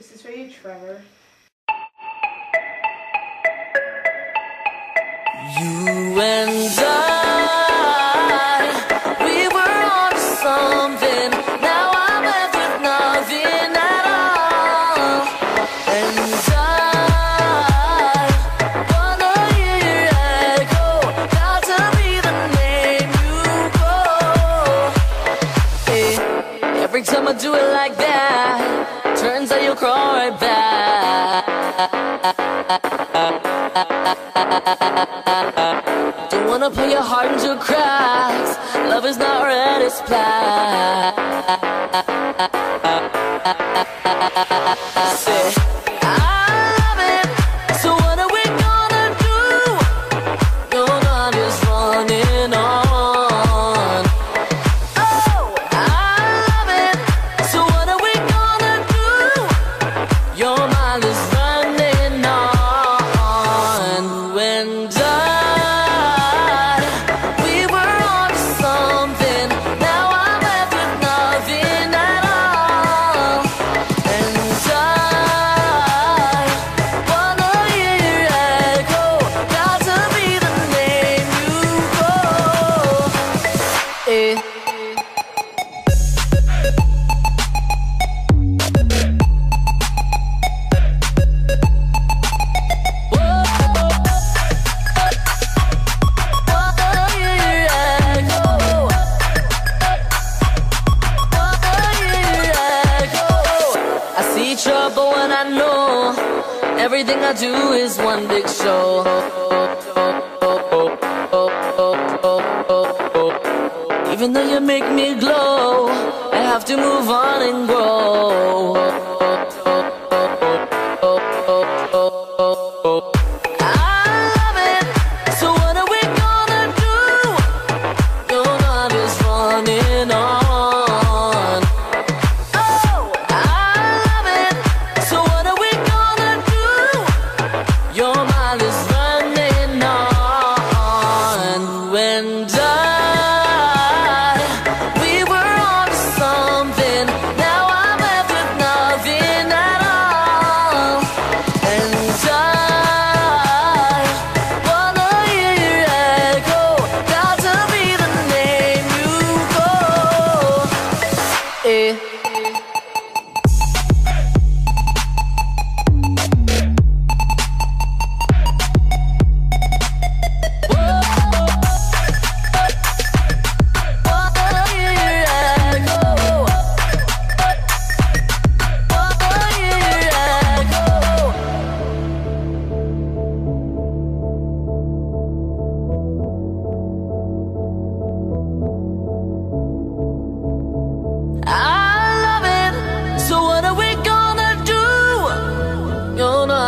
This is for you, Trevor. You and I, we were on something. Now I'm left with nothing at all. And I wanna hear your echo. Got to be the name you call. Hey, every time I do it like that, turns out you'll crawl right back. Don't wanna put your heart into cracks. Love is not red, it's black. Say, I love it. So what are we gonna do? Your mind is running on. Oh, I love it. So what are we gonna do? Your mind is running on. When trouble when I know everything I do is one big show. Even though you make me glow, I have to move on and grow. I love it. So what are we gonna do? Your mind is running on.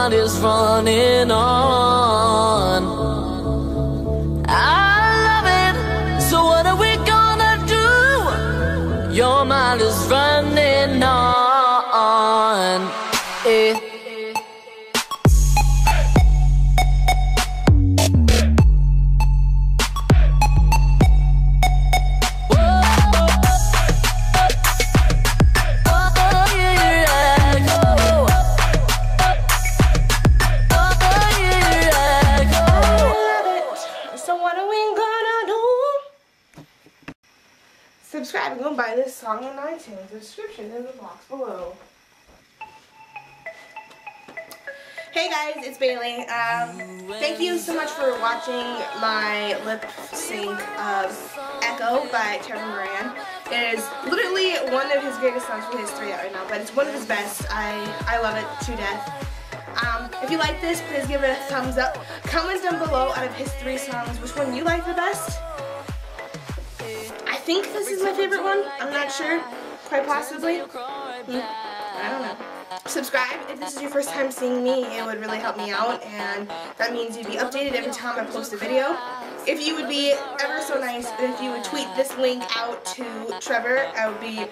Is running on. I love it. So what are we gonna do? Your mind is running on. Subscribe and go buy this song on iTunes. The description in the box below. Hey guys, it's Bailey. Thank you so much for watching my lip sync of Echo by Trevor Moran. It is literally one of his greatest songs for his 3 out right now, but it's one of his best. I love it to death. If you like this, please give it a thumbs up. Comment down below out of his 3 songs which one you like the best. I think this is my favorite one. I'm not sure. Quite possibly. I don't know. Subscribe if this is your first time seeing me. It would really help me out, and that means you'd be updated every time I post a video. If you would be ever so nice if you would tweet this link out to Trevor, I would be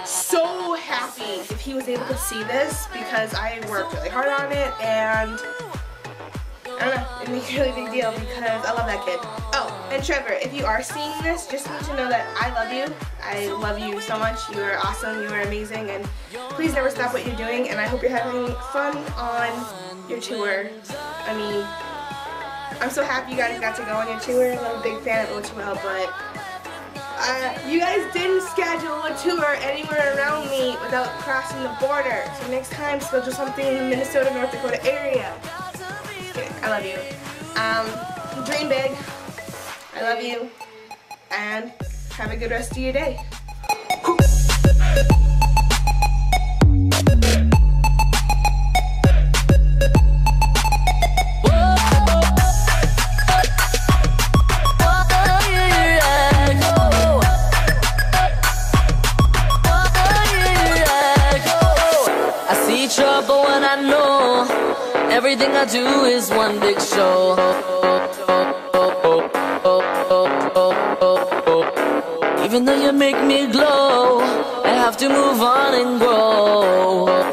so happy if he was able to see this, because I worked really hard on it, and I don't know, it'd make a really big deal because I love that kid. Oh. And Trevor, if you are seeing this, just need to know that I love you. I love you so much. You are awesome. You are amazing. And please never stop what you're doing. And I hope you're having fun on your tour. I mean, I'm so happy you guys got to go on your tour. I'm a big fan of O2L, but you guys didn't schedule a tour anywhere around me without crossing the border. So next time, schedule something in the Minnesota, North Dakota area. Okay, I love you. Dream big. I love you. And have a good rest of your day. Trouble when I know everything I do is one big show. Even though you make me glow, I have to move on and grow.